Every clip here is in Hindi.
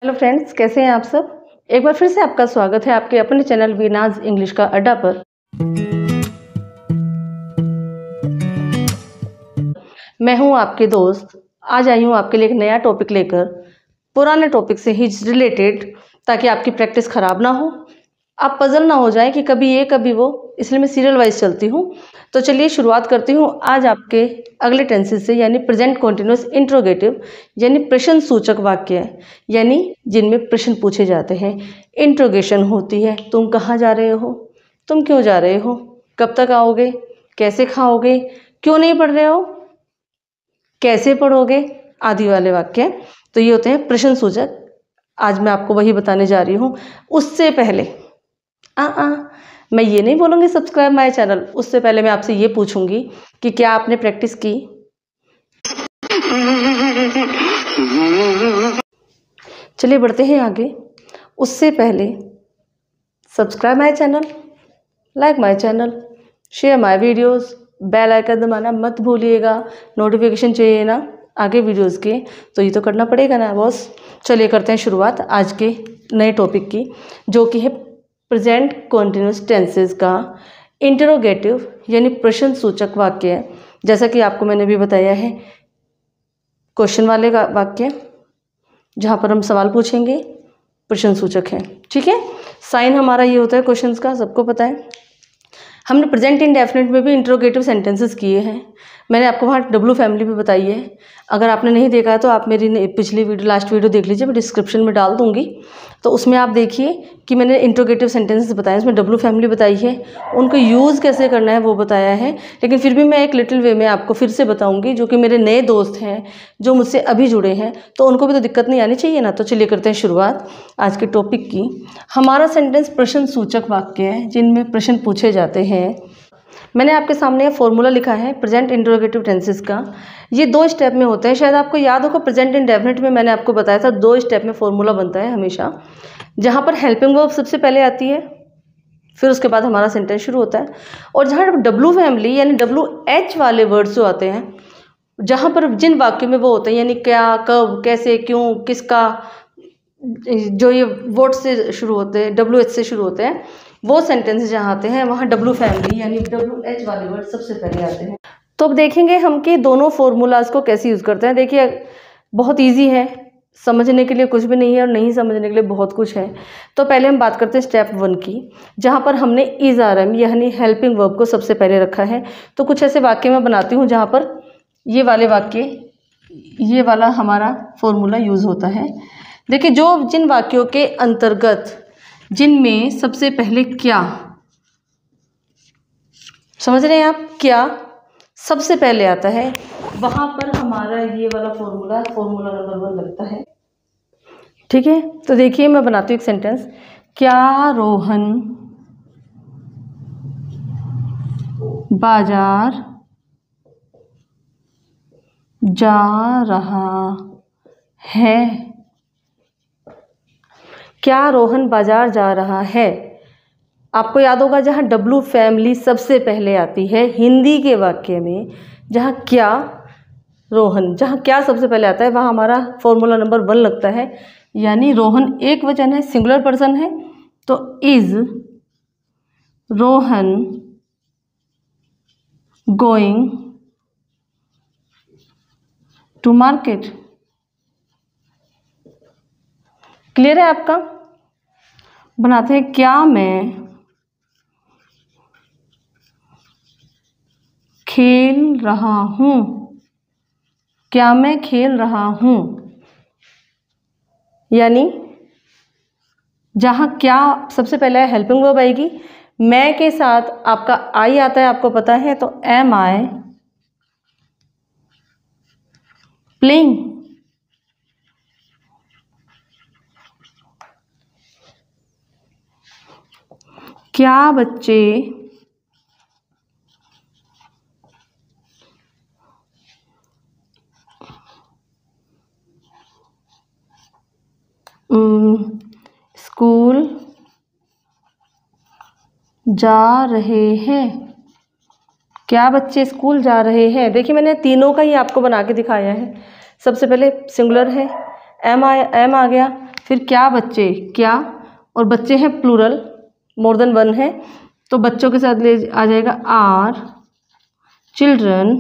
हेलो फ्रेंड्स, कैसे हैं आप सब। एक बार फिर से आपका स्वागत है आपके अपने चैनल वीनाज इंग्लिश का अड्डा पर। मैं हूं आपकी दोस्त। आज आई हूं आपके लिए एक नया टॉपिक लेकर, पुराने टॉपिक से ही रिलेटेड, ताकि आपकी प्रैक्टिस खराब ना हो, आप पजल ना हो जाए कि कभी ये कभी वो, इसलिए मैं सीरियल वाइज चलती हूँ। तो चलिए शुरुआत करती हूँ आज आपके अगले टेंसेस से, यानी प्रेजेंट कॉन्टिन्यूस इंट्रोगेटिव, यानी प्रश्न सूचक वाक्य, यानी जिनमें प्रश्न पूछे जाते हैं। इंट्रोगेशन होती है, तुम कहाँ जा रहे हो, तुम क्यों जा रहे हो, कब तक आओगे, कैसे खाओगे, क्यों नहीं पढ़ रहे हो, कैसे पढ़ोगे, आदि वाले वाक्य। तो ये होते हैं प्रश्न सूचक। आज मैं आपको वही बताने जा रही हूँ। उससे पहले मैं ये नहीं बोलूँगी सब्सक्राइब माय चैनल, उससे पहले मैं आपसे ये पूछूंगी कि क्या आपने प्रैक्टिस की। चलिए बढ़ते हैं आगे। उससे पहले subscribe my channel, like my channel, share my videos, bell icon दबाना मत भूलिएगा। नोटिफिकेशन चाहिए ना आगे वीडियोस के, तो ये तो करना पड़ेगा ना बॉस। चलिए करते हैं शुरुआत आज के नए टॉपिक की, जो कि है प्रेजेंट कॉन्टिन्यूस टेंसेस का इंटरोगेटिव, यानी प्रश्न सूचक वाक्य। जैसा कि आपको मैंने भी बताया है, क्वेश्चन वाले का वाक्य जहाँ पर हम सवाल पूछेंगे, प्रश्न सूचक है। ठीक है, साइन हमारा ये होता है क्वेश्चंस का, सबको पता है। हमने प्रेजेंट इंडेफिनिट में भी इंट्रोगेटिव सेंटेंसेस किए हैं। मैंने आपको वहाँ डब्लू फैमिली भी बताई है। अगर आपने नहीं देखा है तो आप मेरी पिछली वीडियो, लास्ट वीडियो देख लीजिए, मैं डिस्क्रिप्शन में डाल दूंगी। तो उसमें आप देखिए कि मैंने इंट्रोगेटिव सेंटेंसेस बताए, उसमें डब्लू फैमिली बताई है, उनको यूज़ कैसे करना है वो बताया है। लेकिन फिर भी मैं एक लिटिल वे में आपको फिर से बताऊँगी, जो कि मेरे नए दोस्त हैं, जो मुझसे अभी जुड़े हैं, तो उनको भी तो दिक्कत नहीं आनी चाहिए ना। तो चलिए करते हैं शुरुआत आज के टॉपिक की। हमारा सेंटेंस प्रश्न सूचक वाक्य है, जिनमें प्रश्न पूछे जाते हैं। मैंने आपके सामने फॉर्मूला लिखा है प्रेजेंट इंट्रोगेटिव टेंसेस का। ये 2 स्टेप में होते हैं, शायद आपको याद होगा प्रेजेंट इंडेफिनिट में मैंने आपको बताया था 2 स्टेप में फॉर्मूला बनता है हमेशा, जहाँ पर हेल्पिंग वर्ब सबसे पहले आती है, फिर उसके बाद हमारा सेंटेंस शुरू होता है। और जहाँ डब्लू फैमिली यानी WH वाले वर्ड्स जो आते हैं, जहाँ पर जिन वाक्यों में वो होते हैं, यानी क्या, कब, कैसे, क्यों, किसका, जो ये वर्ड से शुरू होते हैं, WH से शुरू होते हैं, वो सेंटेंस जहाँ आते हैं वहाँ डब्लू फैमिली यानी WH वाले वर्ड सबसे पहले आते हैं। तो अब देखेंगे हम कि दोनों फॉर्मूलाज को कैसे यूज़ करते हैं। देखिए बहुत इजी है, समझने के लिए कुछ भी नहीं है और नहीं समझने के लिए बहुत कुछ है। तो पहले हम बात करते हैं स्टेप 1 की, जहाँ पर हमने इज RM यानी हेल्पिंग वर्ब को सबसे पहले रखा है। तो कुछ ऐसे वाक्य मैं बनाती हूँ जहाँ पर ये वाले वाक्य, ये वाला हमारा फॉर्मूला यूज़ होता है। देखिए जिन वाक्यों के अंतर्गत, जिनमें सबसे पहले क्या, समझ रहे हैं आप, क्या सबसे पहले आता है, वहां पर हमारा ये वाला फॉर्मूला नंबर 1 लगता है। ठीक है, तो देखिए मैं बनाती हूँ एक सेंटेंस। क्या रोहन बाजार जा रहा है। क्या रोहन बाजार जा रहा है। आपको याद होगा जहाँ डब्लू फैमिली सबसे पहले आती है हिंदी के वाक्य में, जहाँ क्या, रोहन, जहाँ क्या सबसे पहले आता है, वहाँ हमारा फॉर्मूला नंबर 1 लगता है। यानी रोहन एक वचन है, सिंगुलर पर्सन है, तो is Rohan going to market. Clear है आपका। बनाते हैं क्या मैं खेल रहा हूँ। क्या मैं खेल रहा हूँ, यानी जहाँ क्या सबसे पहले हेल्पिंग वर्ब आएगी, मैं के साथ आपका आई आता है, आपको पता है, तो एम आई प्लेइंग। क्या बच्चे स्कूल जा रहे हैं। क्या बच्चे स्कूल जा रहे हैं। देखिए मैंने तीनों का ही आपको बना के दिखाया है। सबसे पहले सिंगुलर है, एम आ गया, फिर क्या बच्चे, क्या, और बच्चे हैं प्लूरल, मोर देन वन है, तो बच्चों के साथ ले आ जाएगा are children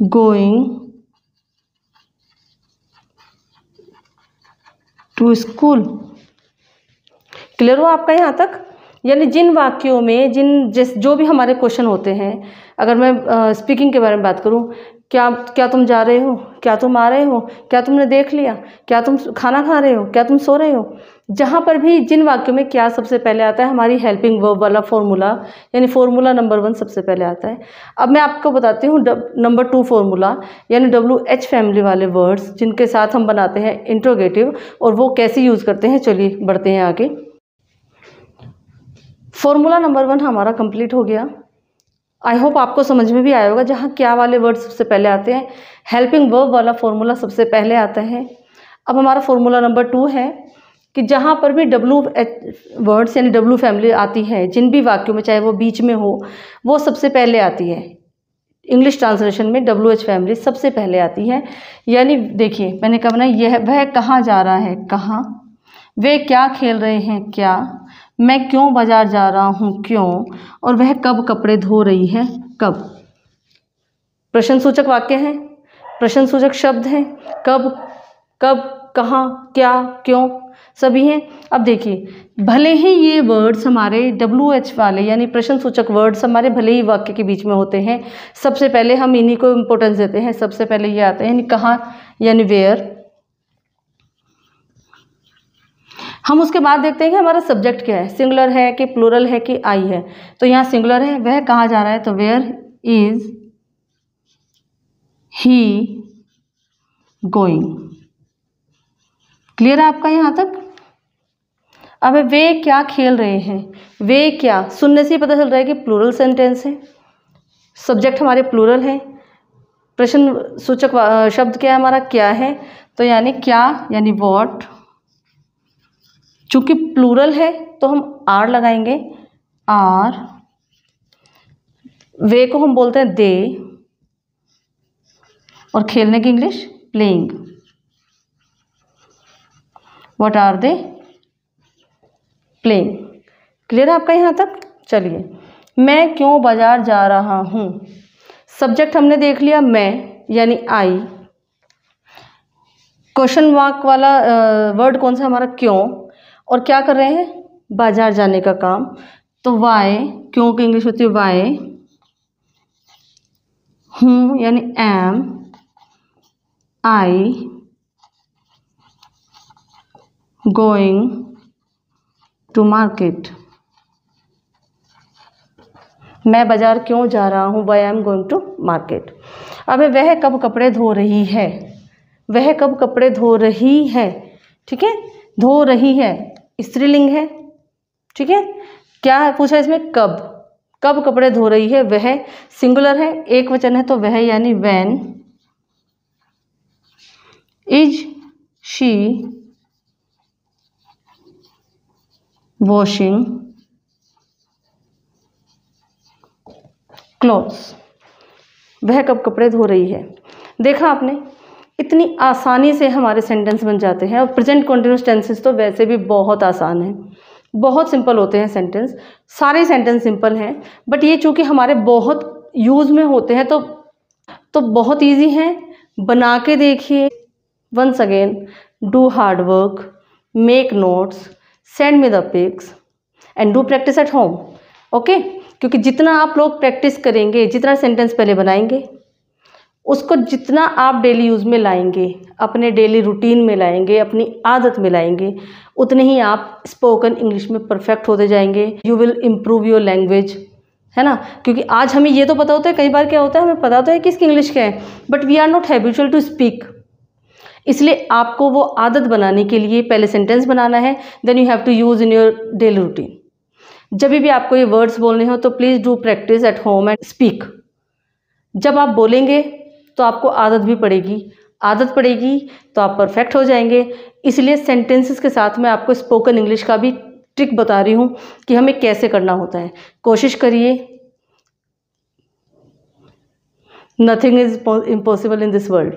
going to school. Clear हो आपका यहाँ तक? यानी जिन वाक्यों में जो भी हमारे क्वेश्चन होते हैं, अगर मैं स्पीकिंग के बारे में बात करूँ, क्या तुम जा रहे हो, क्या तुम आ रहे हो, क्या तुमने देख लिया, क्या तुम खाना खा रहे हो, क्या तुम सो रहे हो, जहाँ पर भी जिन वाक्यों में क्या सबसे पहले आता है, हमारी हेल्पिंग वर्ब वाला फॉर्मूला यानी फॉर्मूला नंबर 1 सबसे पहले आता है। अब मैं आपको बताती हूँ नंबर 2 फॉर्मूला यानी WH फैमिली वाले वर्ड्स जिनके साथ हम बनाते हैं इंट्रोगेटिव, और वो कैसे यूज़ करते हैं। चलिए बढ़ते हैं आगे। फॉर्मूला नंबर 1 हमारा कंप्लीट हो गया। आई होप आपको समझ में भी आया होगा। जहाँ क्या वाले वर्ड सबसे पहले आते हैं, हेल्पिंग वर्ब वाला फॉर्मूला सबसे पहले आता है। अब हमारा फॉर्मूला नंबर 2 है कि जहाँ पर भी WH वर्ड्स यानी W फैमिली आती है, जिन भी वाक्यों में, चाहे वो बीच में हो, वो सबसे पहले आती है। इंग्लिश ट्रांसलेशन में WH फैमिली सबसे पहले आती है। यानी देखिए मैंने कहा ना, यह वह कहाँ जा रहा है, कहाँ, वे क्या खेल रहे हैं, क्या, मैं क्यों बाजार जा रहा हूँ, क्यों, और वह कब कपड़े धो रही है, कब। प्रश्नसूचक वाक्य हैं, प्रश्नसूचक शब्द हैं, कब, कहाँ, क्या, क्यों, सभी हैं। अब देखिए भले ही ये वर्ड्स हमारे WH वाले यानी प्रश्नसूचक वर्ड्स हमारे भले ही वाक्य के बीच में होते हैं, सबसे पहले हम इन्हीं को इम्पोर्टेंस देते हैं। सबसे पहले ये आते हैं यानी कहाँ यानी वेयर। हम उसके बाद देखते हैं कि हमारा सब्जेक्ट क्या है, सिंगुलर है कि प्लूरल है कि आई है। तो यहाँ सिंगुलर है, वह कहाँ जा रहा है, तो where is he going. Clear है आपका यहाँ तक? अब वे क्या खेल रहे हैं, वे क्या, सुनने से ही पता चल रहा है कि प्लूरल सेंटेंस है, सब्जेक्ट हमारे प्लूरल है, प्रश्न सूचक शब्द क्या है हमारा, क्या है, तो यानी क्या यानी व्हाट। चूंकि प्लूरल है तो हम आर लगाएंगे, आर। वे को हम बोलते हैं दे, और खेलने की English playing. What are they playing. Clear है आपका यहाँ तक? चलिए, मैं क्यों बाजार जा रहा हूँ, सब्जेक्ट हमने देख लिया मैं यानी आई। क्वेश्चन मार्क वाला वर्ड कौन सा हमारा, क्यों, और क्या कर रहे हैं, बाजार जाने का काम, तो वाई, क्यों की इंग्लिश होती है वाई। हूँ यानी am, I going to market. मैं बाजार क्यों जा रहा हूँ, why am going to market. अब वह कब कपड़े धो रही है, वह कब कपड़े धो रही है, ठीक है, धो रही है स्त्रीलिंग है, ठीक है। क्या है पूछा इसमें, कब, कब कपड़े धो रही है, वह सिंगुलर है, एक वचन है तो वह यानी when. Is she washing clothes, वह कब कपड़े धो रही है। देखा आपने, इतनी आसानी से हमारे सेंटेंस बन जाते हैं। और प्रेजेंट कंटिन्यूअस टेंसेस तो वैसे भी बहुत आसान है, बहुत सिंपल होते हैं सेंटेंस, सारे सेंटेंस सिंपल हैं। बट ये चूँकि हमारे बहुत यूज़ में होते हैं तो बहुत इजी हैं। बना के देखिए। Once again, do hard work, make notes, send me the pics and do practice at home. Okay, क्योंकि जितना आप लोग प्रैक्टिस करेंगे, जितना सेंटेंस पहले बनाएंगे, उसको जितना आप डेली यूज़ में लाएंगे, अपने डेली रूटीन में लाएंगे, अपनी आदत में लाएंगे, उतने ही आप स्पोकन इंग्लिश में परफेक्ट होते जाएंगे। You will improve your language, है ना। क्योंकि आज हमें ये तो पता होता है, कई बार क्या होता है हमें पता तो है कि इसकी इंग्लिश क्या है, but we are not habitual to speak. इसलिए आपको वो आदत बनाने के लिए पहले सेंटेंस बनाना है, then you have to use in your daily routine. जब भी आपको ये वर्ड्स बोलने हो तो please do practice at home and speak. जब आप बोलेंगे तो आपको आदत भी पड़ेगी, आदत पड़ेगी तो आप परफेक्ट हो जाएंगे। इसलिए सेंटेंसेस के साथ मैं आपको स्पोकन इंग्लिश का भी ट्रिक बता रही हूँ कि हमें कैसे करना होता है। कोशिश करिए। Nothing is impossible in this world.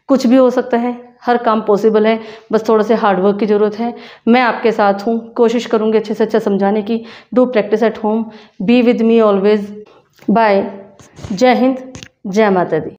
कुछ भी हो सकता है, हर काम पॉसिबल है, बस थोड़ा से हार्ड वर्क की ज़रूरत है। मैं आपके साथ हूँ, कोशिश करूँगी अच्छे से अच्छा समझाने की। Do practice at home, be with me always. Bye. जय हिंद, जय माता दी।